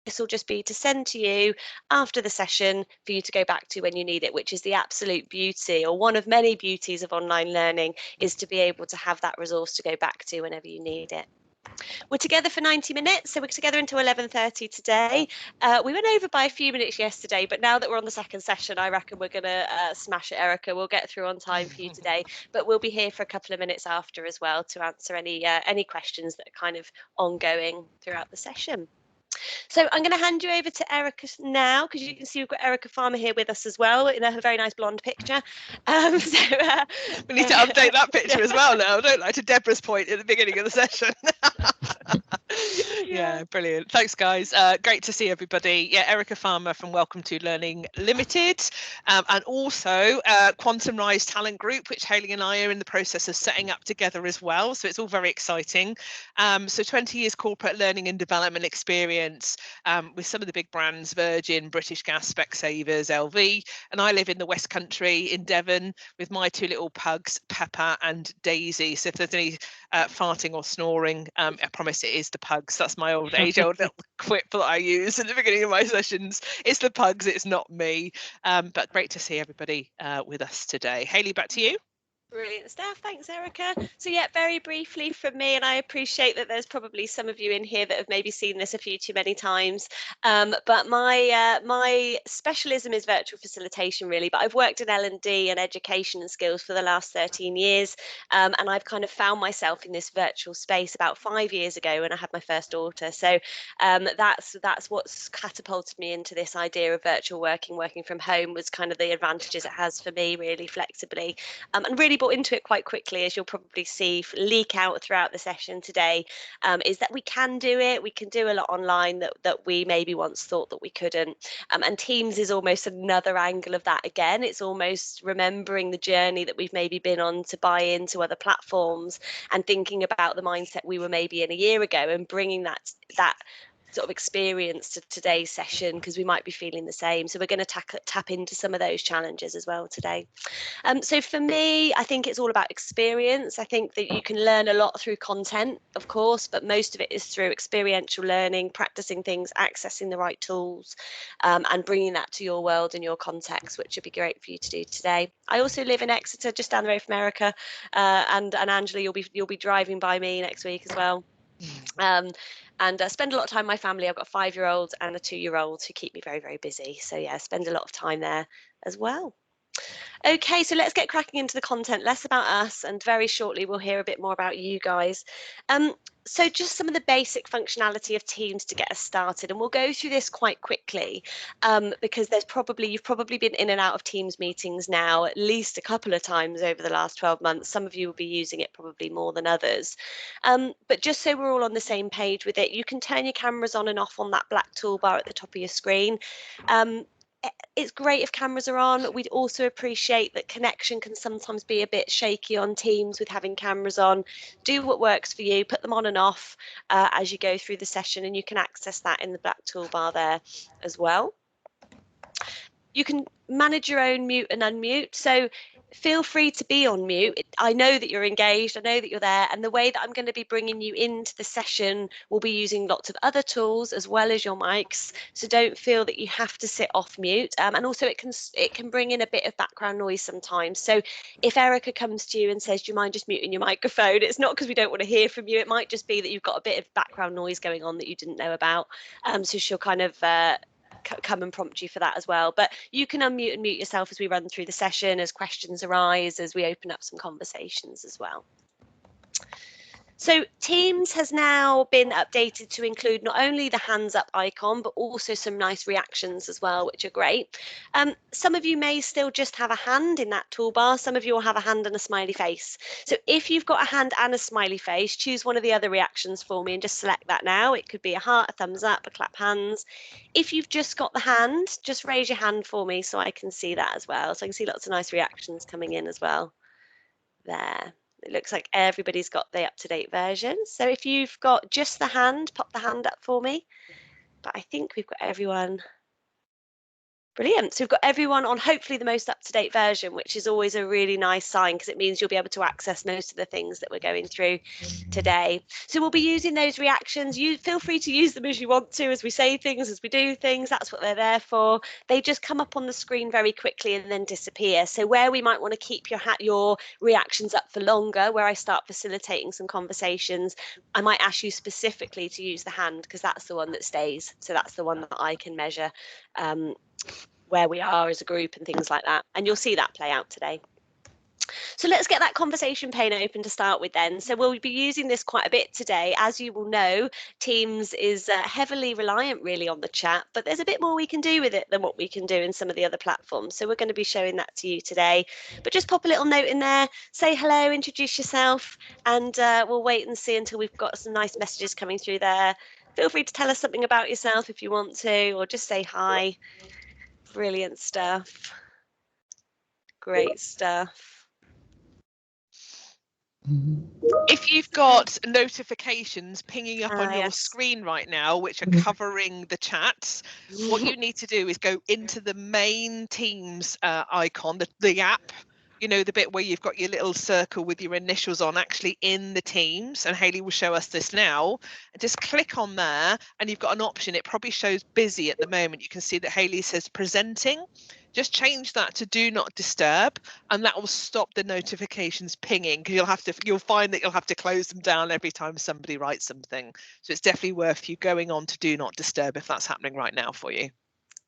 this will just be to send to you after the session for you to go back to when you need it, which is the absolute beauty, or one of many beauties of online learning, is to be able to have that resource to go back to whenever you need it. We're together for 90 minutes, so we're together until 11:30 today. We went over by a few minutes yesterday, but now that we're on the second session, I reckon we're going to smash it, Erica. We'll get through on time for you today, but we'll be here for a couple of minutes after as well to answer any questions that are kind of ongoing throughout the session. So I'm going to hand you over to Erica now, because you can see we've got Erica Farmer here with us as well in a very nice blonde picture. We need to update that picture as well now, don't I? To Deborah's point at the beginning of the session. Yeah, brilliant. Thanks, guys. Great to see everybody. Yeah, Erica Farmer from Welcome to Learning Limited, and also Quantum Rise Talent Group, which Hayley and I are in the process of setting up together as well. So it's all very exciting. So 20 years corporate learning and development experience with some of the big brands, Virgin, British Gas, Specsavers, LV. And I live in the West Country in Devon with my two little pugs, Pepper and Daisy. So if there's any farting or snoring, I promise it is the pugs. That's my old age-old little quip that I use at the beginning of my sessions. It's the pugs, it's not me. But great to see everybody with us today. Hayley, back to you. Brilliant stuff. Thanks, Erica. So yeah, very briefly from me, and I appreciate that there's probably some of you in here that have maybe seen this a few too many times, but my specialism is virtual facilitation really, but I've worked in L&D and education and skills for the last 13 years, and I've kind of found myself in this virtual space about 5 years ago when I had my first daughter. So that's what's catapulted me into this idea of virtual working from home, was kind of the advantages it has for me, really flexibly, and really bought into it quite quickly, as you'll probably see leak out throughout the session today, is that we can do it. We can do a lot online that we maybe once thought that we couldn't. And Teams is almost another angle of that again. It's almost remembering the journey that we've maybe been on to buy into other platforms and thinking about the mindset we were maybe in a year ago and bringing that sort of experience to today's session, because we might be feeling the same. So we're going to tap into some of those challenges as well today. So for me, I think it's all about experience. I think that you can learn a lot through content, of course, but most of it is through experiential learning, practicing things, accessing the right tools, and bringing that to your world and your context, which would be great for you to do today. I also live in Exeter, just down the road from Erica, and Angela, you'll be driving by me next week as well. And spend a lot of time with my family. I've got a 5-year-old and a 2-year-old who keep me very, very busy. So yeah, spend a lot of time there as well. Okay, so let's get cracking into the content, less about us, and very shortly we'll hear a bit more about you guys. So just some of the basic functionality of Teams to get us started, and we'll go through this quite quickly, because you've probably been in and out of Teams meetings now at least a couple of times over the last 12 months. Some of you will be using it probably more than others. But just so we're all on the same page with it, you can turn your cameras on and off on that black toolbar at the top of your screen. It's great if cameras are on. We'd also appreciate that connection can sometimes be a bit shaky on Teams with having cameras on. Do what works for you, put them on and off as you go through the session, and you can access that in the black toolbar there as well. You can manage your own mute and unmute, so feel free to be on mute. I know that you're engaged, I know that you're there, and the way that I'm going to be bringing you into the session will be using lots of other tools as well as your mics, so don't feel that you have to sit off mute. And also it can bring in a bit of background noise sometimes, so if Erica comes to you and says, do you mind just muting your microphone, it's not because we don't want to hear from you, it might just be that you've got a bit of background noise going on that you didn't know about, so she'll kind of come and prompt you for that as well. But you can unmute and mute yourself as we run through the session, as questions arise, as we open up some conversations as well. So Teams has now been updated to include not only the hands up icon, but also some nice reactions as well, which are great. Some of you may still just have a hand in that toolbar. Some of you will have a hand and a smiley face. So if you've got a hand and a smiley face, choose one of the other reactions for me and just select that now. It could be a heart, a thumbs up, a clap hands. If you've just got the hand, just raise your hand for me so I can see that as well. So I can see lots of nice reactions coming in as well there. It looks like everybody's got the up-to-date version. So if you've got just the hand, pop the hand up for me. But I think we've got everyone Brilliant. So we've got everyone on hopefully the most up-to-date version, which is always a really nice sign because it means you'll be able to access most of the things that we're going through today. So we'll be using those reactions. You feel free to use them as you want to, as we say things, as we do things. That's what they're there for. They just come up on the screen very quickly and then disappear. So where we might want to keep your reactions up for longer, where I start facilitating some conversations, I might ask you specifically to use the hand because that's the one that stays. So that's the one that I can measure where we are as a group and things like that. And you'll see that play out today. So let's get that conversation pane open to start with then. So we'll be using this quite a bit today. As you will know, Teams is heavily reliant really on the chat, but there's a bit more we can do with it than what we can do in some of the other platforms. So we're going to be showing that to you today. But just pop a little note in there, say hello, introduce yourself, and we'll wait and see until we've got some nice messages coming through there. Feel free to tell us something about yourself if you want to, or just say hi. Brilliant stuff. Great stuff. If you've got notifications pinging up on your Yes. screen right now, which are covering the chats, what you need to do is go into the main Teams icon, the app, you know, the bit where you've got your little circle with your initials on actually in the Teams, and Hayley will show us this now. And just click on there and you've got an option. It probably shows busy at the moment. You can see that Hayley says presenting. Just change that to do not disturb, and that will stop the notifications pinging, because you'll find that you'll have to close them down every time somebody writes something. So it's definitely worth you going on to do not disturb if that's happening right now for you.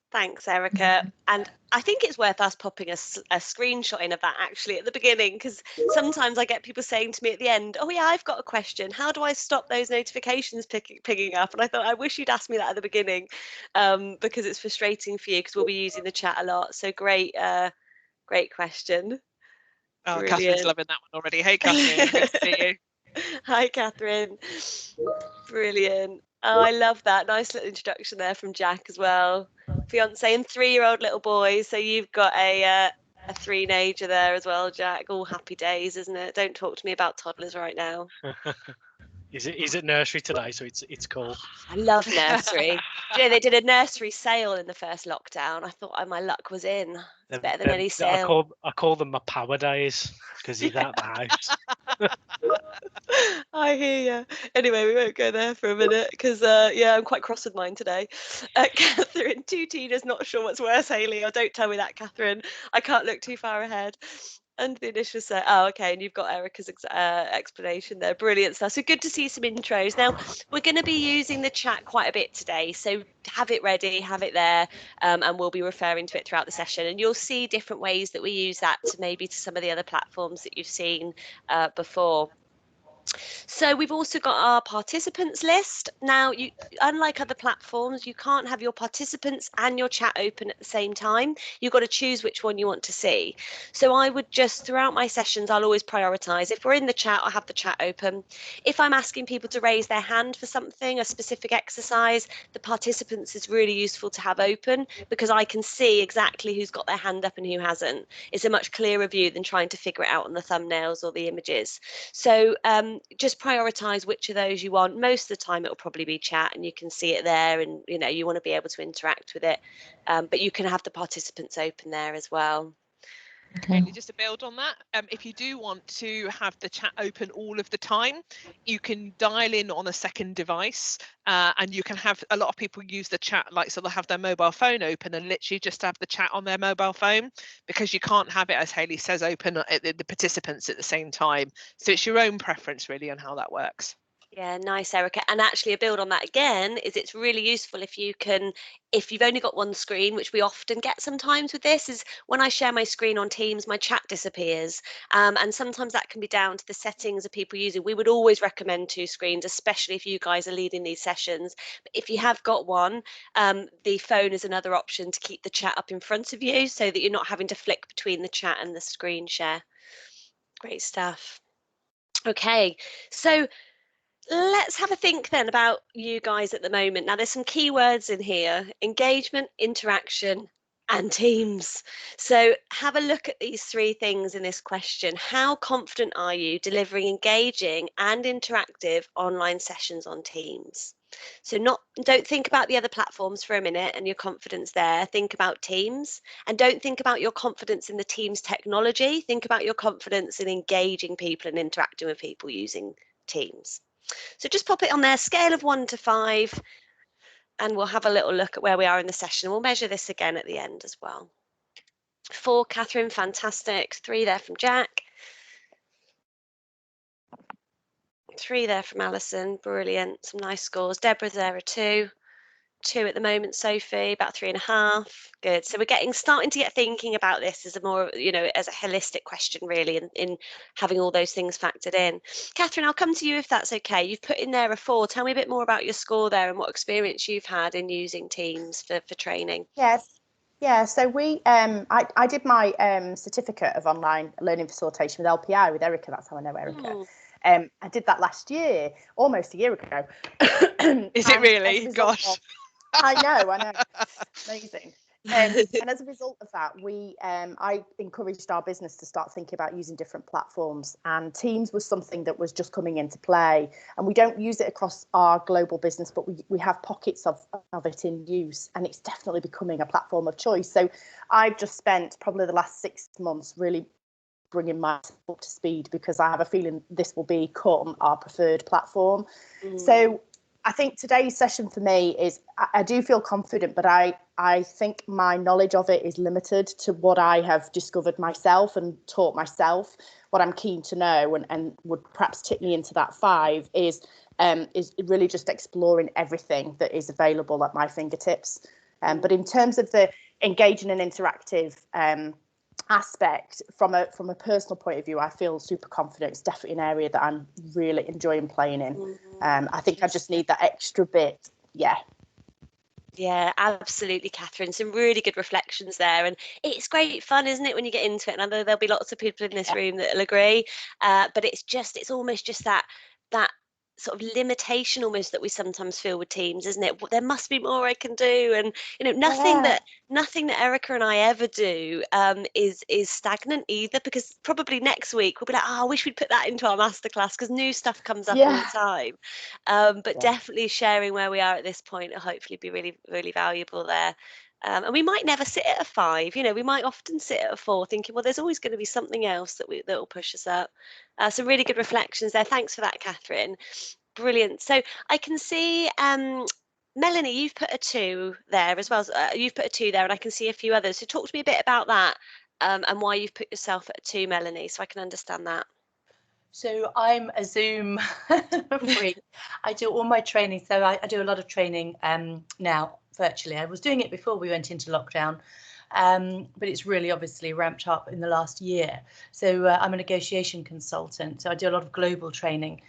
Thanks, Erica. And I think it's worth us popping a screenshot in of that actually at the beginning, because sometimes I get people saying to me at the end, oh yeah, I've got a question. How do I stop those notifications picking up? And I thought, I wish you'd asked me that at the beginning, because it's frustrating for you because we'll be using the chat a lot. So great, great question. Oh, Brilliant. Catherine's loving that one already. Hey, Catherine, good to see you. Hi, Catherine. Brilliant. Oh, I love that. Nice little introduction there from Jack as well. Fiance and 3-year-old little boy. So you've got a three-nager there as well, Jack. All happy days, isn't it? Don't talk to me about toddlers right now. He's at nursery today, so it's cool. I love nursery. Do you know, they did a nursery sale in the first lockdown. I thought my luck was in. It's better than any sale. I call them my power days because he's out the house. I hear you. Anyway, we won't go there for a minute because, yeah, I'm quite cross with mine today. Catherine, 2 Tina's not sure what's worse, Hayley, or don't tell me that, Catherine. I can't look too far ahead. And the initial set. Oh, okay. And you've got Erica's explanation there. Brilliant stuff. So good to see some intros. Now, we're going to be using the chat quite a bit today. So have it ready, have it there, and we'll be referring to it throughout the session. And you'll see different ways that we use that to maybe to some of the other platforms that you've seen before. So we've also got our participants list. Now, unlike other platforms, you can't have your participants and your chat open at the same time. You've got to choose which one you want to see. So I would just, throughout my sessions, I'll always prioritize. If we're in the chat, I'll have the chat open. If I'm asking people to raise their hand for something, a specific exercise, the participants is really useful to have open because I can see exactly who's got their hand up and who hasn't. It's a much clearer view than trying to figure it out on the thumbnails or the images. So just prioritize which of those you want. Most of the time it will probably be chat and you can see it there, and you know you want to be able to interact with it, but you can have the participants open there as well. Okay. Just to build on that, if you do want to have the chat open all of the time, you can dial in on a second device, and you can have, a lot of people use the chat like, so they'll have their mobile phone open and literally just have the chat on their mobile phone, because you can't have it, as Hayley says, open at the participants at the same time. So it's your own preference really on how that works. Yeah, nice, Erica. And actually a build on that again is it's really useful if you've only got one screen, which we often get sometimes with this, is when I share my screen on Teams, my chat disappears. And sometimes that can be down to the settings of people using. We would always recommend 2 screens, especially if you guys are leading these sessions. But if you have got one, the phone is another option to keep the chat up in front of you so that you're not having to flick between the chat and the screen share. Great stuff. Okay, so let's have a think then about you guys at the moment. Now, there's some keywords in here: engagement, interaction, and teams. So have a look at these 3 things in this question. How confident are you delivering engaging and interactive online sessions on Teams? So don't think about the other platforms for a minute and your confidence there. Think about Teams, and don't think about your confidence in the Teams technology. Think about your confidence in engaging people and interacting with people using Teams. So just pop it on there, scale of 1 to 5, and we'll have a little look at where we are in the session. We'll measure this again at the end as well. 4, Catherine, fantastic. 3 there from Jack. 3 there from Alison, brilliant. Some nice scores. Deborah's there a 2. 2 at the moment, Sophie, about 3.5. Good. So we're starting to get thinking about this as a more, as a holistic question, really, in having all those things factored in. Catherine, I'll come to you if that's okay. You've put in there a 4. Tell me a bit more about your score there and what experience you've had in using Teams for training. Yes. Yeah, so I did my certificate of online learning facilitation with LPI with Erica. That's how I know Erica. I did that last year, almost a year ago. Is it really? Gosh. I know. Amazing. And as a result of that, I encouraged our business to start thinking about using different platforms, and Teams was something that was just coming into play. And we don't use it across our global business, but we have pockets of it in use, and it's definitely becoming a platform of choice. So I've just spent probably the last 6 months really bringing myself up to speed, because I have a feeling this will become our preferred platform. So I think today's session for me is, I do feel confident, but I think my knowledge of it is limited to what I have discovered myself and taught myself. What I'm keen to know and would perhaps tip me into that 5 is really just exploring everything that is available at my fingertips. But in terms of the engaging and interactive aspect, from a personal point of view, I feel super confident. It's definitely an area that I'm really enjoying playing in. I think I just need that extra bit. Yeah, absolutely, Catherine. Some really good reflections there, and it's great fun, isn't it, when you get into it? And I know there'll be lots of people in this room that'll agree, but it's almost just that sort of limitation almost that we sometimes feel with Teams, isn't it? There must be more I can do, and nothing that Erica and I ever do is stagnant either, because probably next week we'll be like, I wish we'd put that into our masterclass, because new stuff comes up all the time. But definitely sharing where we are at this point will hopefully be really, really valuable there. And we might never sit at a 5, we might often sit at a 4 thinking, well, there's always going to be something else that will push us up. Some really good reflections there. Thanks for that, Catherine. Brilliant. So I can see Melanie, you've put a 2 there as well. You've put a 2 there, and I can see a few others. So talk to me a bit about that and why you've put yourself at a 2, Melanie, so I can understand that. So I'm a Zoom freak. I do all my training. So I do a lot of training now virtually. I was doing it before we went into lockdown, but it's really obviously ramped up in the last year. So I'm a negotiation consultant. So I do a lot of global training,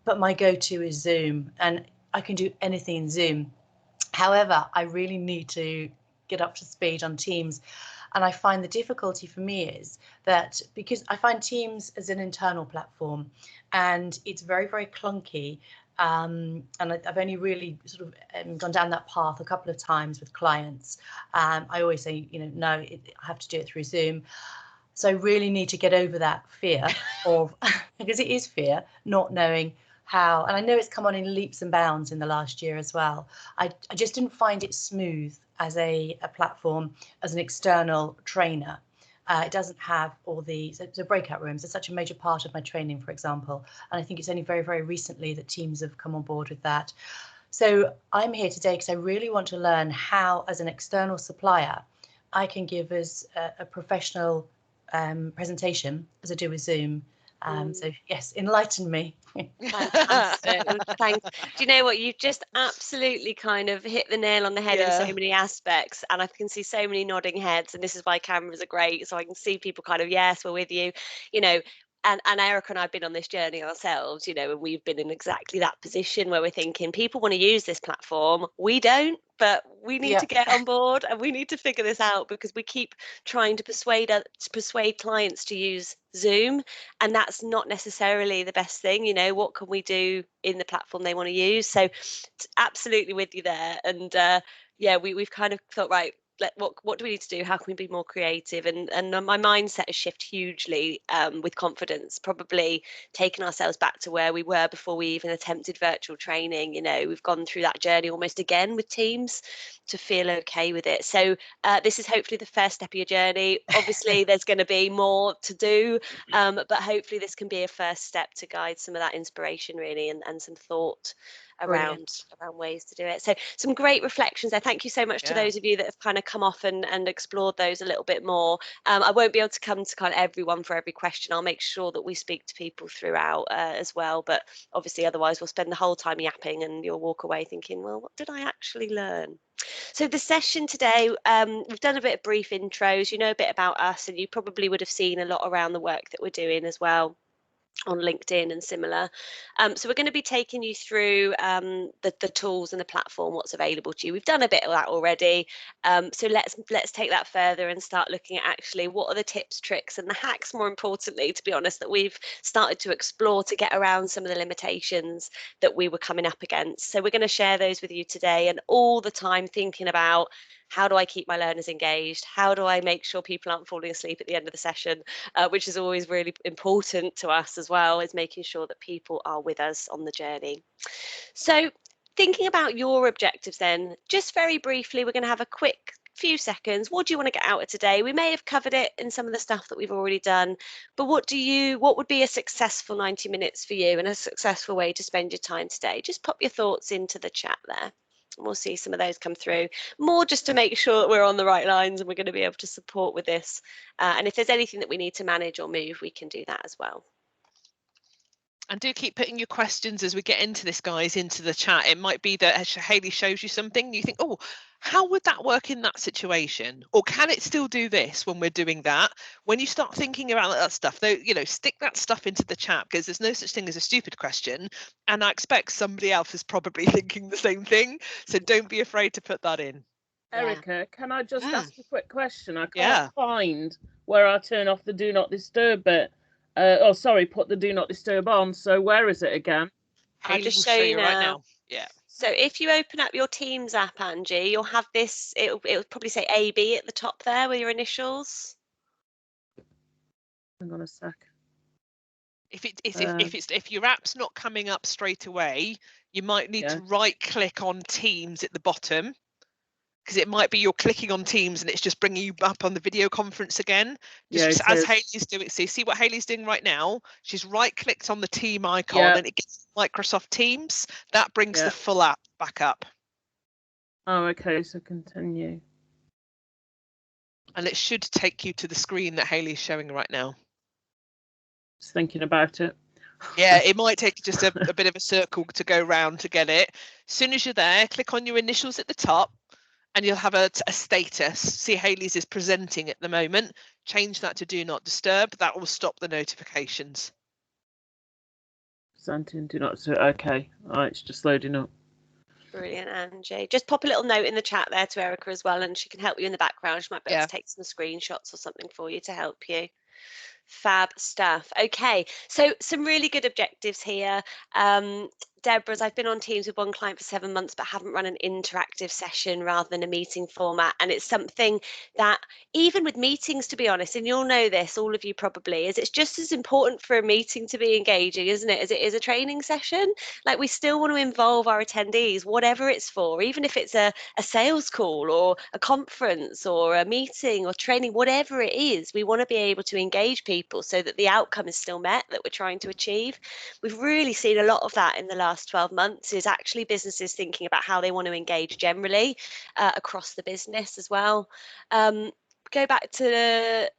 but my go-to is Zoom, and I can do anything in Zoom. However, I really need to get up to speed on Teams. And I find the difficulty for me is that because I find Teams as an internal platform, and it's very, very clunky. And I've only really sort of gone down that path a couple of times with clients. I always say, no, I have to do it through Zoom. So I really need to get over that fear of, because it is fear, not knowing how, and I know it's come on in leaps and bounds in the last year as well. I just didn't find it smooth as a platform, as an external trainer. It doesn't have all the, so breakout rooms are such a major part of my training, for example. And I think it's only very, very recently that teams have come on board with that. So I'm here today because I really want to learn how, as an external supplier, I can give us a professional presentation as I do with Zoom. So yes, enlighten me. Fantastic. Thanks. Do you know what? You've just absolutely kind of hit the nail on the head in so many aspects, and I can see so many nodding heads, and this is why cameras are great, so I can see people kind of, yes, we're with you, and Erica and I have been on this journey ourselves, and we've been in exactly that position where we're thinking people want to use this platform, we don't, but we need to get on board, and we need to figure this out, because we keep trying to persuade clients to use Zoom, and that's not necessarily the best thing. What can we do in the platform they want to use? So absolutely with you there. And we've kind of thought, right, what do we need to do? How can we be more creative? And my mindset has shifted hugely with confidence, probably taking ourselves back to where we were before we even attempted virtual training. You know, we've gone through that journey almost again with Teams to feel okay with it. So this is hopefully the first step of your journey. Obviously, there's going to be more to do, but hopefully this can be a first step to guide some of that inspiration really, and some thought around ways to do it. So some great reflections there. Thank you so much to those of you that have kind of come off and explored those a little bit more. I won't be able to come to kind of everyone for every question. I'll make sure that we speak to people throughout as well, but obviously otherwise we'll spend the whole time yapping and you'll walk away thinking, well, what did I actually learn? So the session today, we've done a bit of brief intros, you know a bit about us, and you probably would have seen a lot around the work that we're doing as well on LinkedIn and similar. So we're going to be taking you through the tools and the platform, what's available to you. We've done a bit of that already. So let's take that further and start looking at actually what are the tips, tricks and the hacks, more importantly, to be honest, that we've started to explore to get around some of the limitations that we were coming up against. So we're going to share those with you today, and all the time thinking about how do I keep my learners engaged? How do I make sure people aren't falling asleep at the end of the session, which is always really important to us as well, is making sure that people are with us on the journey. So thinking about your objectives then, just very briefly, we're going to have a quick few seconds. What do you want to get out of today? We may have covered it in some of the stuff that we've already done, but what would be a successful 90 minutes for you and a successful way to spend your time today? Just pop your thoughts into the chat there. We'll see some of those come through, more just to make sure that we're on the right lines and we're going to be able to support with this. And if there's anything that we need to manage or move, we can do that as well. And do keep putting your questions as we get into this, guys, into the chat. It might be that Hayley shows you something, you think, oh, how would that work in that situation? Or can it still do this when we're doing that? When you start thinking about that stuff, though, you know, stick that stuff into the chat, because there's no such thing as a stupid question. And I expect somebody else is probably thinking the same thing. So don't be afraid to put that in. Erica, can I just ask a quick question? I can't find where I turn off the do not disturb bit. Oh, sorry, put the do not disturb on. So where is it again? I'll just show you right now. Yeah. So if you open up your Teams app, Angie, you'll have this, it'll probably say AB at the top there with your initials. Hang on a sec. If your app's not coming up straight away, you might need to right click on Teams at the bottom, because it might be you're clicking on Teams and it's just bringing you up on the video conference again. Just as Hayley's doing. So you see what Hayley's doing right now? She's right clicked on the team icon and it gets Microsoft Teams. That brings the full app back up. Oh, okay. So continue. And it should take you to the screen that Hayley's showing right now. Just thinking about it. Yeah, it might take just a bit of a circle to go round to get it. As soon as you're there, click on your initials at the top. And you'll have a status. See, Hayley's is presenting at the moment. Change that to do not disturb. That will stop the notifications. Presenting, do not disturb. Okay. All right, it's just loading up. Brilliant, Angie. Just pop a little note in the chat there to Erica as well, and she can help you in the background. She might be able to take some screenshots or something for you to help you. Fab stuff. Okay, so some really good objectives here. Deborah's, I've been on Teams with one client for 7 months, but haven't run an interactive session rather than a meeting format. And it's something that even with meetings, to be honest, and you'll know this, all of you probably, is it's just as important for a meeting to be engaging, isn't it, as it is a training session. Like, we still want to involve our attendees, whatever it's for, even if it's a sales call or a conference or a meeting or training, whatever it is, we want to be able to engage people so that the outcome is still met that we're trying to achieve. We've really seen a lot of that in the last 12 months, is actually businesses thinking about how they want to engage generally across the business as well. Go back to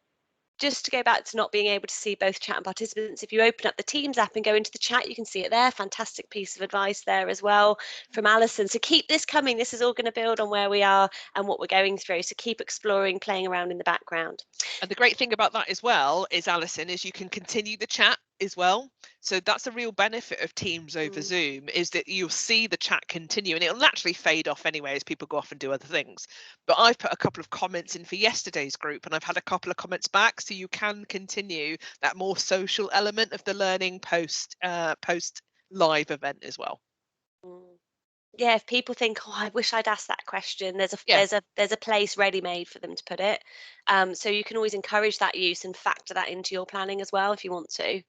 not being able to see both chat and participants. If you open up the Teams app and go into the chat, you can see it there. Fantastic piece of advice there as well from Alison. So keep this coming. This is all going to build on where we are and what we're going through. So keep exploring, playing around in the background. And the great thing about that as well is, Alison, is you can continue the chat as well. So that's a real benefit of Teams over Zoom, is that you'll see the chat continue, and it'll naturally fade off anyway as people go off and do other things. But I've put a couple of comments in for yesterday's group, and I've had a couple of comments back, so you can continue that more social element of the learning post live event as well. Yeah, if people think, oh, I wish I'd asked that question, there's a place ready made for them to put it. So you can always encourage that use and factor that into your planning as well if you want to.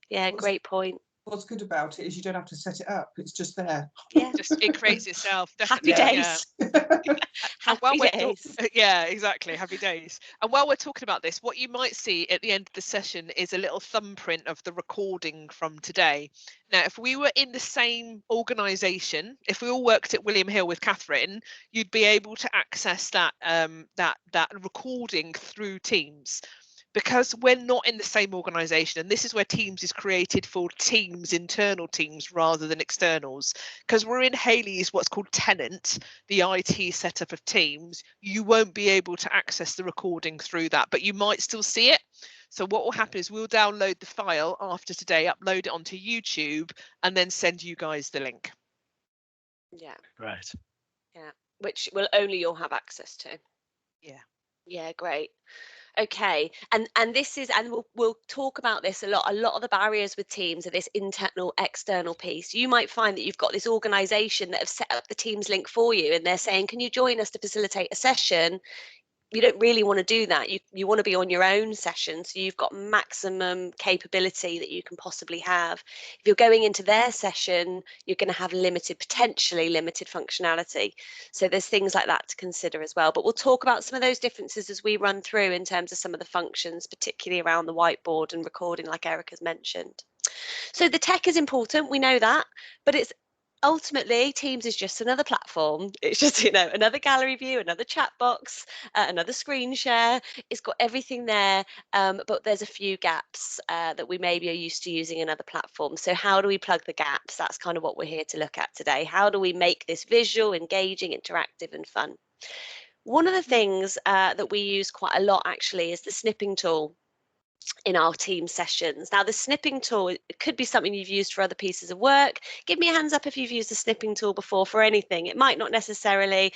Yeah, great point. What's good about it is you don't have to set it up, it's just there. Yeah, just it creates itself. Definitely. Happy days. Happy days. Yeah, exactly. Happy days. And while we're talking about this, what you might see at the end of the session is a little thumbprint of the recording from today. Now, if we were in the same organisation, if we all worked at William Hill with Catherine, you'd be able to access that that recording through Teams. Because we're not in the same organisation, and this is where Teams is created for teams, internal teams, rather than externals. Because we're in Hayley's what's called tenant, the IT setup of Teams, you won't be able to access the recording through that, but you might still see it. So what will happen is we'll download the file after today, upload it onto YouTube, and then send you guys the link. Yeah. Right. Yeah, which will only you'll have access to. Yeah. Yeah, great. Okay, and this is, and we'll talk about this a lot. A lot of the barriers with Teams are this internal external piece. You might find that you've got this organization that have set up the Teams link for you, and they're saying, can you join us to facilitate a session? You don't really want to do that. You want to be on your own session, so you've got maximum capability that you can possibly have. If you're going into their session, you're going to have potentially limited functionality. So there's things like that to consider as well. But we'll talk about some of those differences as we run through in terms of some of the functions, particularly around the whiteboard and recording, like Erica's mentioned. So the tech is important, we know that, but it's ultimately Teams is just another platform. It's just, another gallery view, another chat box, another screen share. It's got everything there, but there's a few gaps that we maybe are used to using in other platforms. So how do we plug the gaps? That's kind of what we're here to look at today. How do we make this visual, engaging, interactive, and fun? One of the things that we use quite a lot actually is the snipping tool in our team sessions. Now, the snipping tool, it could be something you've used for other pieces of work. Give me a hands up if you've used the snipping tool before for anything. It might not necessarily,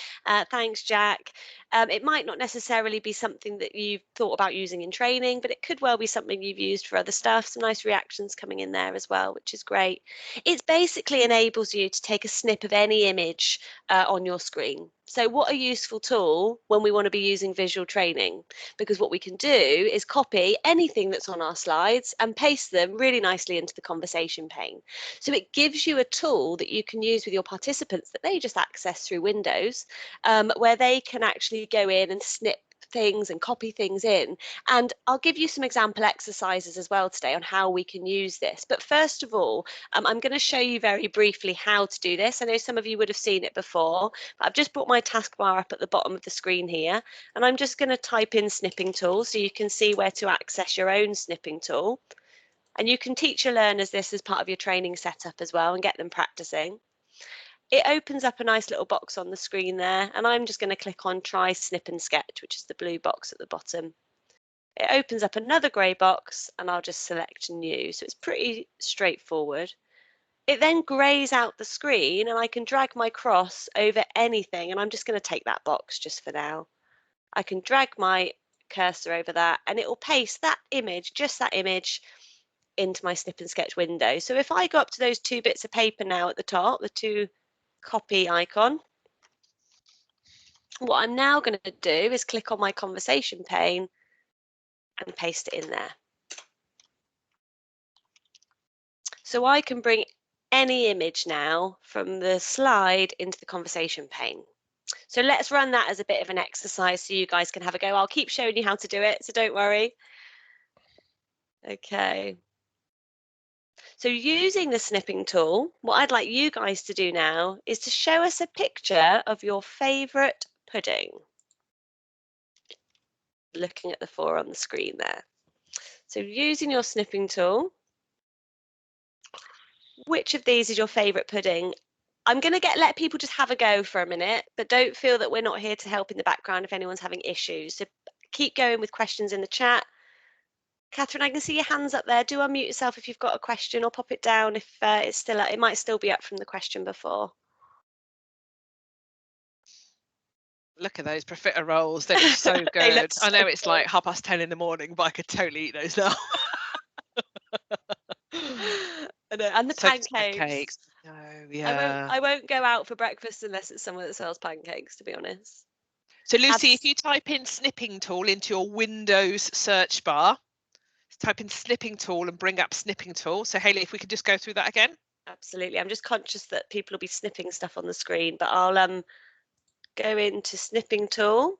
thanks Jack, it might not necessarily be something that you've thought about using in training, but it could well be something you've used for other stuff. Some nice reactions coming in there as well, which is great. It basically enables you to take a snip of any image on your screen. So what a useful tool when we want to be using visual training, because what we can do is copy anything that's on our slides and paste them really nicely into the conversation pane. So it gives you a tool that you can use with your participants that they just access through Windows, where they can actually go in and snip things and copy things in. And I'll give you some example exercises as well today on how we can use this. But first of all, I'm going to show you very briefly how to do this. I know some of you would have seen it before, but I've just brought my taskbar up at the bottom of the screen here, and I'm just going to type in Snipping Tool so you can see where to access your own Snipping Tool. And you can teach your learners this as part of your training setup as well and get them practicing. It opens up a nice little box on the screen there, and I'm just going to click on Try Snip and Sketch, which is the blue box at the bottom. It opens up another grey box, and I'll just select New. So it's pretty straightforward. It then greys out the screen, and I can drag my cross over anything, and I'm just going to take that box just for now. I can drag my cursor over that, and it will paste that image, just that image, into my Snip and Sketch window. So if I go up to those two bits of paper now at the top, the two copy icon, what I'm now going to do is click on my conversation pane and paste it in there. So I can bring any image now from the slide into the conversation pane. So let's run that as a bit of an exercise so you guys can have a go. I'll keep showing you how to do it, so don't worry. Okay. So using the snipping tool, what I'd like you guys to do now is to show us a picture of your favourite pudding. Looking at the 4 on the screen there. So using your snipping tool, which of these is your favourite pudding? I'm going to let people just have a go for a minute, but don't feel that we're not here to help in the background if anyone's having issues. So keep going with questions in the chat. Catherine, I can see your hands up there. Do unmute yourself if you've got a question, or pop it down if it's still up. It might still be up from the question before. Look at those profiteroles. They look so good. Look I know it's like 10:30 in the morning, but I could totally eat those now. And the So does pancakes. No, yeah. I won't go out for breakfast unless it's someone that sells pancakes, to be honest. So Lucy, if you type in Snipping Tool into your Windows search bar, type in Snipping Tool and bring up Snipping Tool. So Hayley, if we could just go through that again. Absolutely. I'm just conscious that people will be snipping stuff on the screen, but I'll go into Snipping Tool.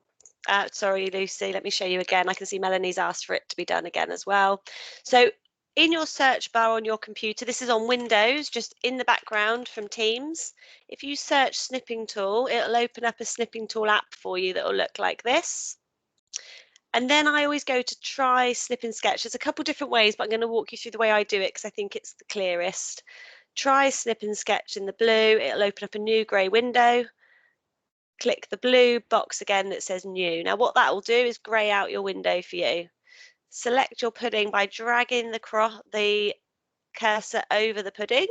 Sorry, Lucy, let me show you again. I can see Melanie's asked for it to be done again as well. So in your search bar on your computer, this is on Windows, just in the background from Teams. If you search Snipping Tool, it'll open up a Snipping Tool app for you that will look like this. And then I always go to try Snip and Sketch. There's a couple different ways, but I'm going to walk you through the way I do it because I think it's the clearest. Try Snip and Sketch in the blue. It'll open up a new grey window. Click the blue box again that says new. Now what that will do is grey out your window for you. Select your pudding by dragging the cursor over the pudding,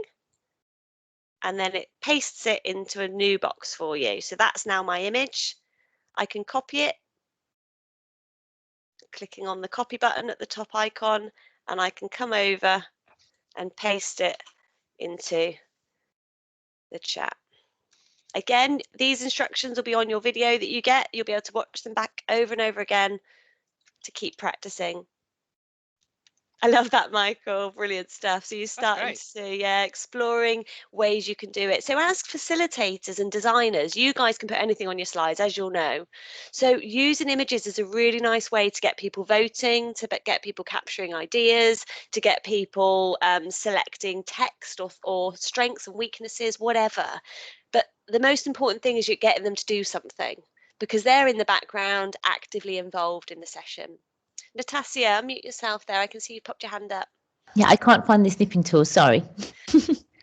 and then it pastes it into a new box for you. So that's now my image. I can copy it, clicking on the copy button at the top icon, and I can come over and paste it into the chat. Again, these instructions will be on your video that you get. You'll be able to watch them back over and over again to keep practicing. I love that, Michael. Brilliant stuff. So you're starting to see, exploring ways you can do it. So as facilitators and designers, you guys can put anything on your slides, as you'll know. So using images is a really nice way to get people voting, to get people capturing ideas, to get people selecting text or strengths and weaknesses, whatever. But the most important thing is you're getting them to do something because they're in the background, actively involved in the session. Natassia, unmute yourself there. I can see you popped your hand up. Yeah, I can't find the snipping tool, sorry.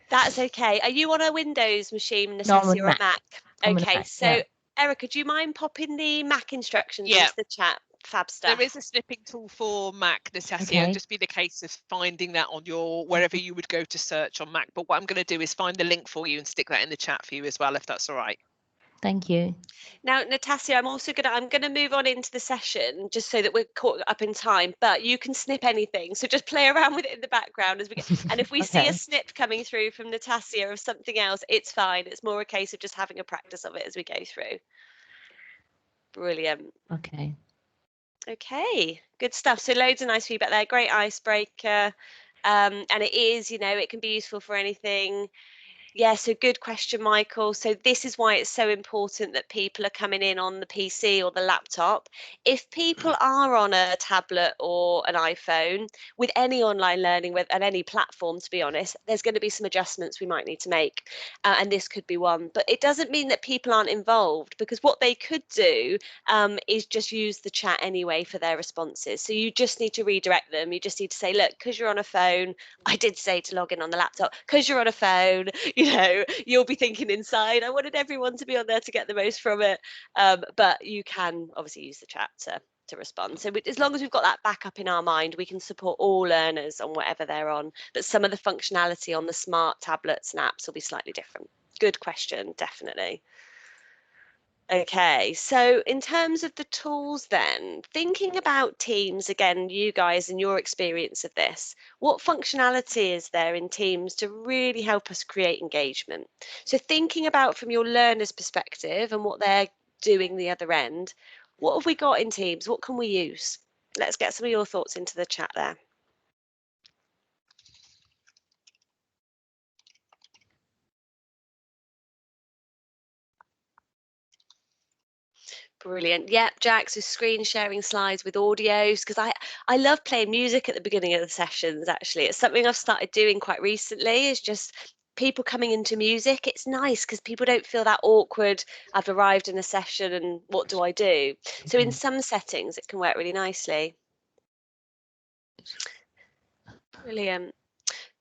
That's okay. Are you on a Windows machine, Natassia, or a Mac? Okay, so Erica, do you mind popping the Mac instructions into the chat? Fab stuff. There is a snipping tool for Mac, Natassia. It'll just be the case of finding that on your wherever you would go to search on Mac. But what I'm going to do is find the link for you and stick that in the chat for you as well, if that's all right. Thank you. Now, Natassia, I'm going to move on into the session just so that we're caught up in time, but you can snip anything. So just play around with it in the background as we get. And if we see a snip coming through from Natassia of something else, it's fine. It's more a case of just having a practice of it as we go through. Brilliant. Okay. Okay, good stuff. So loads of nice feedback there. Great icebreaker. And it is, it can be useful for anything. Yeah, so good question, Michael. So this is why it's so important that people are coming in on the PC or the laptop. If people are on a tablet or an iPhone, with any online learning and any platform, to be honest, there's going to be some adjustments we might need to make. And this could be one. But it doesn't mean that people aren't involved, because what they could do is just use the chat anyway for their responses. So you just need to redirect them. You just need to say, look, because you're on a phone, I did say to log in on the laptop, because you're on a phone, you'll be thinking inside, I wanted everyone to be on there to get the most from it. But you can obviously use the chat to respond. So as long as we've got that backup in our mind, we can support all learners on whatever they're on. But some of the functionality on the smart tablets and apps will be slightly different. Good question, definitely. Okay, so in terms of the tools then, thinking about Teams, again, you guys and your experience of this, what functionality is there in Teams to really help us create engagement? So thinking about from your learner's perspective and what they're doing the other end, what have we got in Teams? What can we use? Let's get some of your thoughts into the chat there. Brilliant. Yep, Jax is screen sharing slides with audios, because I love playing music at the beginning of the sessions, actually. It's something I've started doing quite recently, is just people coming into music. It's nice because people don't feel that awkward, I've arrived in a session and what do I do? So in some settings, it can work really nicely. Brilliant.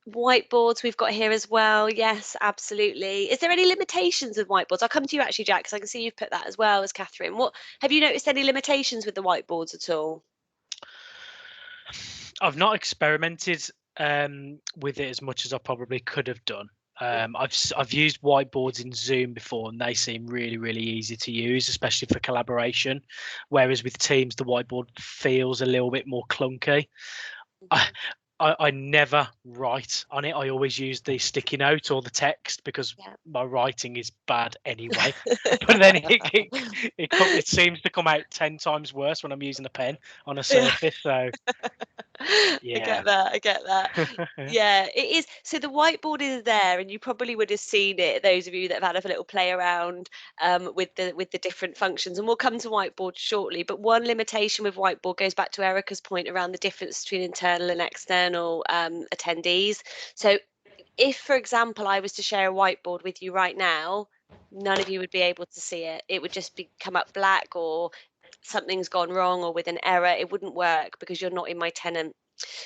Whiteboards we've got here as well. Yes, absolutely. Is there any limitations with whiteboards? I'll come to you actually, Jack, because I can see you've put that as well as Catherine. What have you noticed any limitations with the whiteboards at all? I've not experimented with it as much as I probably could have done. I've used whiteboards in Zoom before, and they seem really, really easy to use, especially for collaboration. Whereas with Teams, the whiteboard feels a little bit more clunky. I never write on it. I always use the sticky note or the text because my writing is bad anyway. But then it seems to come out 10 times worse when I'm using a pen on a surface. So yeah. I get that. Yeah, it is. So the whiteboard is there, and you probably would have seen it, those of you that have had a little play around with the different functions, and we'll come to whiteboard shortly. But one limitation with whiteboard goes back to Erica's point around the difference between internal and external attendees. So if, for example, I was to share a whiteboard with you right now, none of you would be able to see it. It would just come up black, or something's gone wrong, or with an error. It wouldn't work because you're not in my tenant.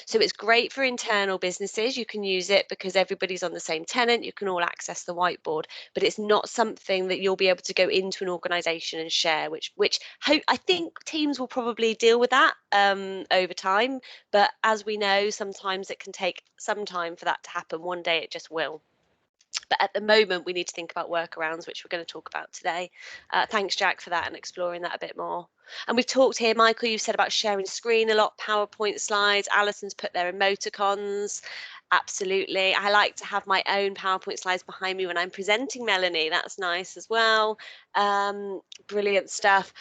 So it's great for internal businesses. You can use it because everybody's on the same tenant. You can all access the whiteboard, but it's not something that you'll be able to go into an organization and share, which I think teams will probably deal with that over time. But as we know, sometimes it can take some time for that to happen. One day it just will. But at the moment, we need to think about workarounds, which we're going to talk about today. Thanks, Jack, for that and exploring that a bit more. And we've talked here, Michael, you've said about sharing screen a lot, PowerPoint slides. Alison's put their emoticons. Absolutely. I like to have my own PowerPoint slides behind me when I'm presenting, Melanie. That's nice as well. Brilliant stuff.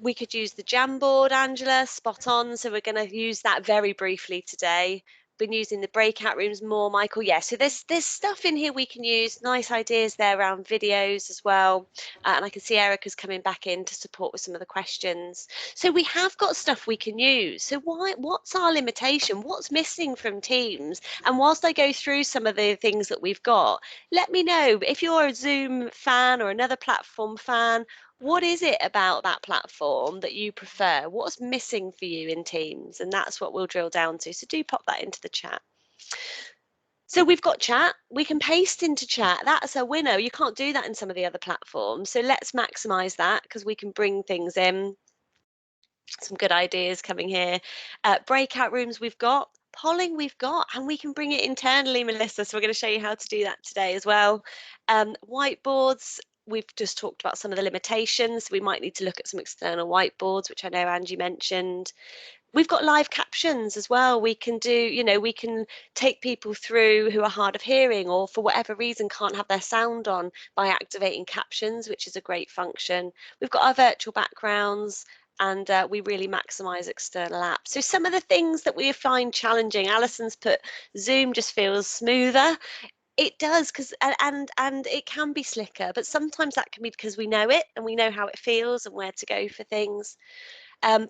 We could use the Jamboard, Angela, spot on. So we're going to use that very briefly today. Been using the breakout rooms more, Michael. Yeah, so there's stuff in here we can use. Nice ideas there around videos as well. And I can see Erica's coming back in to support with some of the questions. So we have got stuff we can use. So what's our limitation? What's missing from Teams? And whilst I go through some of the things that we've got, let me know if you're a Zoom fan or another platform fan. What is it about that platform that you prefer? What's missing for you in Teams? And that's what we'll drill down to. So do pop that into the chat. So we've got chat. We can paste into chat. That's a winner. You can't do that in some of the other platforms. So let's maximize that because we can bring things in. Some good ideas coming here. Breakout rooms we've got. Polling we've got, and we can bring it internally, Melissa. So we're going to show you how to do that today as well. Whiteboards. We've just talked about some of the limitations. We might need to look at some external whiteboards, which I know Angie mentioned. We've got live captions as well. We can do, we can take people through who are hard of hearing or for whatever reason can't have their sound on by activating captions, which is a great function. We've got our virtual backgrounds, and we really maximize external apps. So some of the things that we find challenging, Alison's put Zoom just feels smoother. It does, because and it can be slicker, but sometimes that can be because we know it and we know how it feels and where to go for things.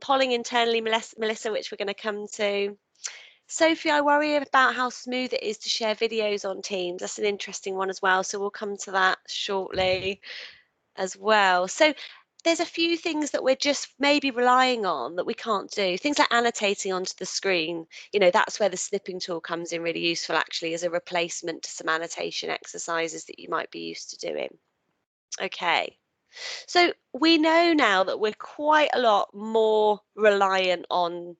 Polling internally, Melissa, which we're going to come to. Sophie, I worry about how smooth it is to share videos on Teams. That's an interesting one as well. So we'll come to that shortly as well. So there's a few things that we're just maybe relying on that we can't do. Things like annotating onto the screen. That's where the snipping tool comes in really useful, actually, as a replacement to some annotation exercises that you might be used to doing. Okay. So we know now that we're quite a lot more reliant on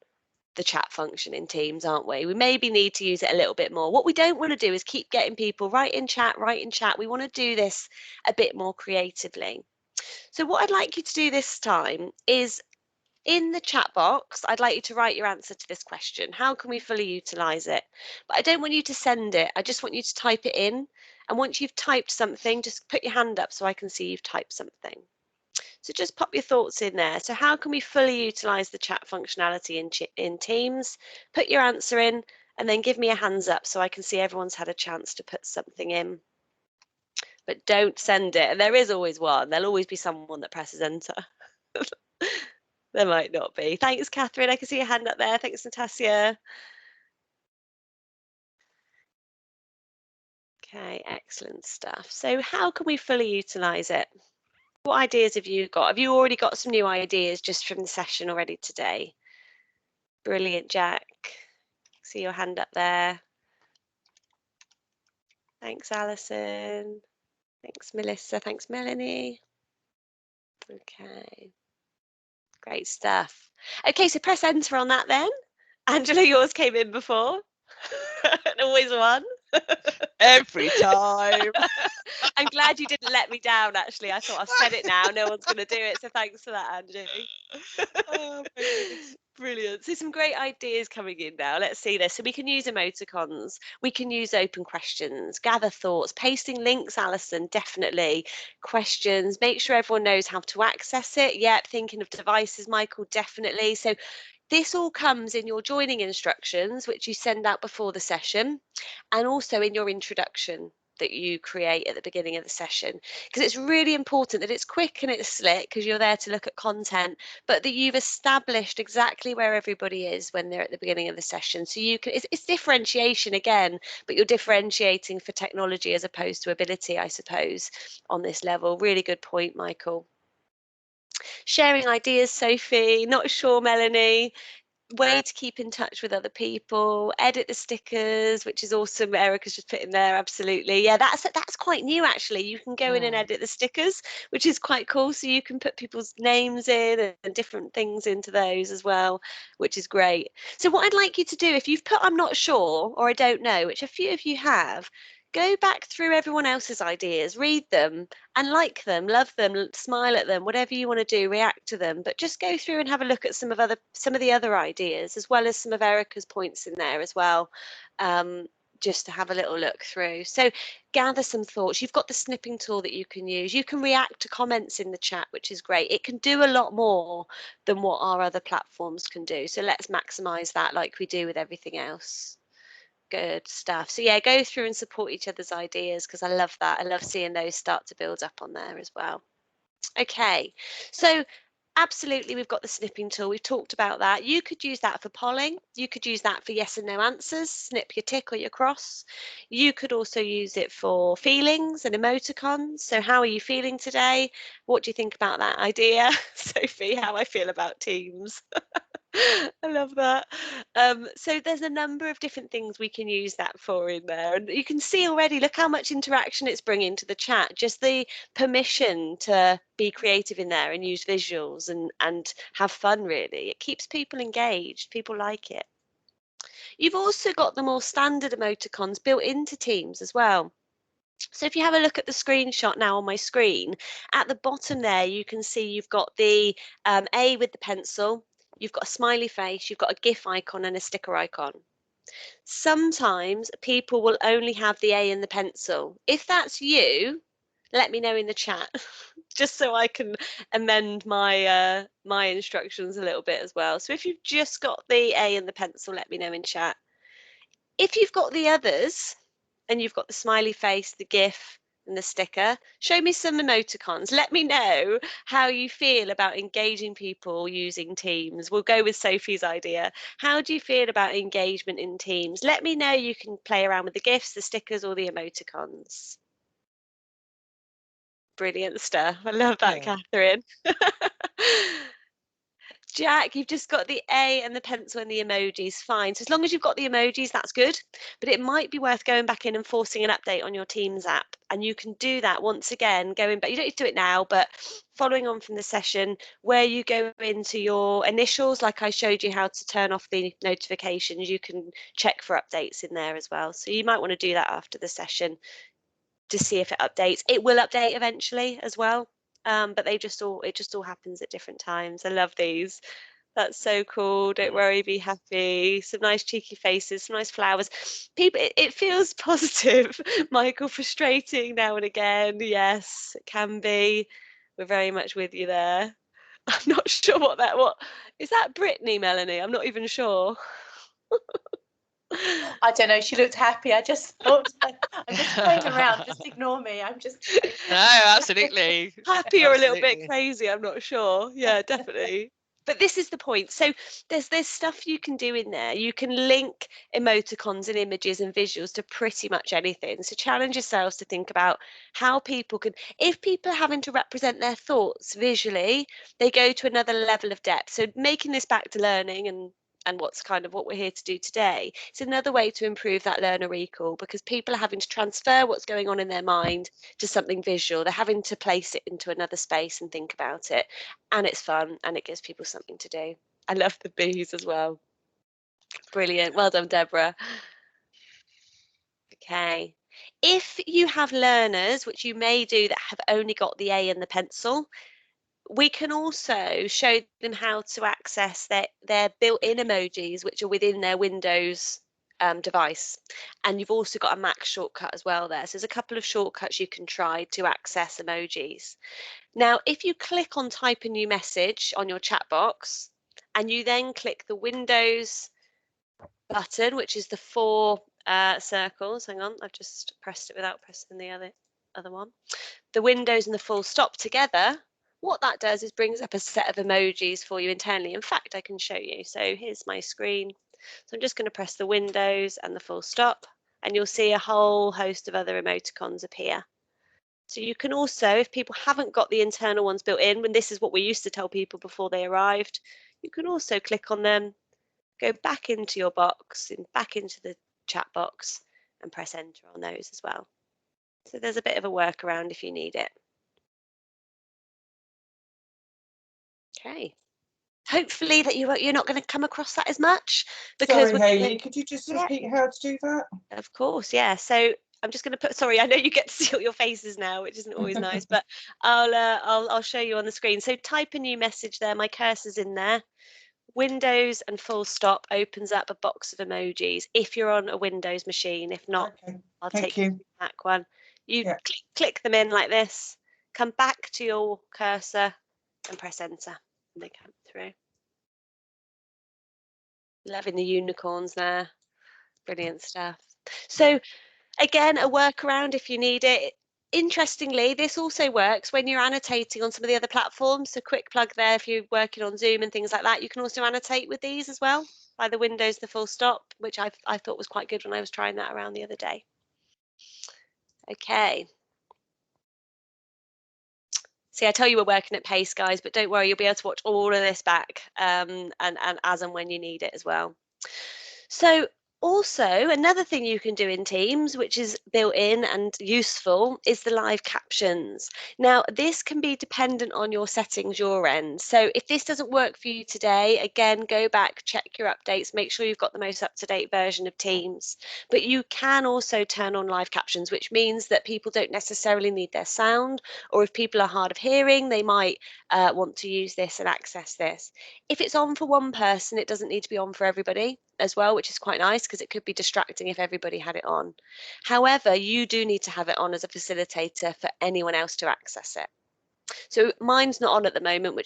the chat function in Teams, aren't we? We maybe need to use it a little bit more. What we don't want to do is keep getting people write in chat. We want to do this a bit more creatively. So what I'd like you to do this time is in the chat box, I'd like you to write your answer to this question. How can we fully utilize it? But I don't want you to send it. I just want you to type it in. And once you've typed something, just put your hand up so I can see you've typed something. So just pop your thoughts in there. So how can we fully utilize the chat functionality in Teams? Put your answer in and then give me a hands up so I can see everyone's had a chance to put something in. But don't send it. And there is always one. There'll always be someone that presses enter. There might not be. Thanks, Catherine. I can see your hand up there. Thanks, Natasha. Okay, excellent stuff. So how can we fully utilize it? What ideas have you got? Have you already got some new ideas just from the session already today? Brilliant, Jack. See your hand up there. Thanks, Alison. Thanks, Melissa. Thanks, Melanie. Okay. Great stuff. Okay, so press enter on that then. Angela, yours came in before. Always one. Every time. I'm glad you didn't let me down, actually. I thought I've said it now, no one's going to do it. So thanks for that, Angie. Oh, my goodness. Brilliant. So some great ideas coming in now. Let's see this. So we can use emoticons. We can use open questions, gather thoughts, pasting links, Alison, definitely. Questions, make sure everyone knows how to access it. Yep, thinking of devices, Michael, definitely. So this all comes in your joining instructions, which you send out before the session, and also in your introduction that you create at the beginning of the session, because it's really important that it's quick and it's slick, because you're there to look at content, but that you've established exactly where everybody is when they're at the beginning of the session. So you can, it's differentiation again, but you're differentiating for technology as opposed to ability, I suppose, on this level. Really good point, Michael. Sharing ideas, Sophie. Not sure, Melanie. Way to keep in touch with other people. Edit the stickers, which is awesome. Erica's just put in there. Absolutely. Yeah, that's quite new, actually. You can go in and edit the stickers, which is quite cool. So you can put people's names in and different things into those as well, which is great. So what I'd like you to do, if you've put I'm not sure or I don't know, which a few of you have, go back through everyone else's ideas, read them and like them, love them, smile at them, whatever you want to do, react to them, but just go through and have a look at some of the other ideas, as well as some of Erica's points in there as well, just to have a little look through. So gather some thoughts. You've got the snipping tool that you can use. You can react to comments in the chat, which is great. It can do a lot more than what our other platforms can do. So let's maximize that like we do with everything else. Good stuff. So yeah, go through and support each other's ideas, because I love that. I love seeing those start to build up on there as well. Okay, so absolutely, we've got the snipping tool. We've talked about that. You could use that for polling. You could use that for yes and no answers, snip your tick or your cross. You could also use it for feelings and emoticons. So how are you feeling today? What do you think about that idea? Sophie, how I feel about Teams. I love that. So there's a number of different things we can use that for in there. And you can see already, look how much interaction it's bringing to the chat. Just the permission to be creative in there and use visuals and have fun, really. It keeps people engaged. People like it. You've also got the more standard emoticons built into Teams as well. So if you have a look at the screenshot now on my screen, at the bottom there, you can see you've got the A with the pencil, you've got a smiley face, you've got a GIF icon and a sticker icon. Sometimes people will only have the A and the pencil. If that's you, let me know in the chat, just so I can amend my my instructions a little bit as well. So if you've just got the A and the pencil, let me know in chat. If you've got the others, and you've got the smiley face, the GIF and the sticker, show me some emoticons. Let me know how you feel about engaging people using Teams. We'll go with Sophie's idea. How do you feel about engagement in Teams? Let me know. You can play around with the GIFs, the stickers or the emoticons. Brilliant stuff. I love that, Catherine. Jack, you've just got the A and the pencil and the emojis, fine. So as long as you've got the emojis, that's good. But it might be worth going back in and forcing an update on your Teams app. And you can do that once again, going back. You don't need to do it now, but following on from the session, where you go into your initials, like I showed you how to turn off the notifications, you can check for updates in there as well. So you might want to do that after the session to see if it updates. It will update eventually as well. But it just all happens at different times. I love these. That's so cool. Don't worry, be happy. Some nice cheeky faces, some nice flowers. People, it feels positive. Michael, frustrating now and again. Yes, it can be. We're very much with you there. I'm not sure what is that Brittany, Melanie? I'm not even sure. I don't know. She looked happy. I just thought I'm just playing around. Just ignore me. I'm just no, absolutely happy or a little bit crazy. I'm not sure. Yeah, definitely. But this is the point. So there's stuff you can do in there. You can link emoticons and images and visuals to pretty much anything. So challenge yourselves to think about how people can, if people are having to represent their thoughts visually, they go to another level of depth. So making this back to learning and what's kind of what we're here to do today, it's another way to improve that learner recall, because people are having to transfer what's going on in their mind to something visual. They're having to place it into another space and think about it, and it's fun and it gives people something to do. I love the bees as well. Brilliant. Well done, Deborah. Okay. If you have learners, which you may do, that have only got the A and the pencil, we can also show them how to access their built-in emojis, which are within their Windows device. And you've also got a Mac shortcut as well there. So there's a couple of shortcuts you can try to access emojis. Now, if you click on type a new message on your chat box, and you then click the Windows button, which is the 4 circles. Hang on, I've just pressed it without pressing the other one. The Windows and the full stop together, what that does is brings up a set of emojis for you internally. In fact, I can show you. So here's my screen. So I'm just going to press the Windows and the full stop, and you'll see a whole host of other emoticons appear. So you can also, if people haven't got the internal ones built in, when this is what we used to tell people before they arrived, you can also click on them, go back into your box and back into the chat box and press enter on those as well. So there's a bit of a workaround if you need it. Okay. Hopefully that you're not going to come across that as much. Because sorry, Hayley, could you just repeat how to do that? Of course, yeah. So I'm just going to put, sorry, I know you get to see all your faces now, which isn't always nice, but I'll show you on the screen. So type a new message there, my cursor's in there. Windows and full stop opens up a box of emojis if you're on a Windows machine. If not, Okay. I'll Thank take you. you to the Mac one. You click them in like this, come back to your cursor and press enter, and they come through. Loving the unicorns there. Brilliant stuff. So again, a workaround if you need it. Interestingly, this also works when you're annotating on some of the other platforms. So quick plug there, if you're working on Zoom and things like that, you can also annotate with these as well by the Windows, the full stop, which I thought was quite good when I was trying that around the other day. Okay. See, I tell you we're working at pace, guys, but don't worry, you'll be able to watch all of this back and as and when you need it as well. So also, another thing you can do in Teams, which is built in and useful, is the live captions. Now, this can be dependent on your settings, your end. So if this doesn't work for you today, again, go back, check your updates, make sure you've got the most up-to-date version of Teams. But you can also turn on live captions, which means that people don't necessarily need their sound, or if people are hard of hearing, they might want to use this and access this. If it's on for one person, it doesn't need to be on for everybody as well, which is quite nice because it could be distracting if everybody had it on. However, you do need to have it on as a facilitator for anyone else to access it. So mine's not on at the moment, which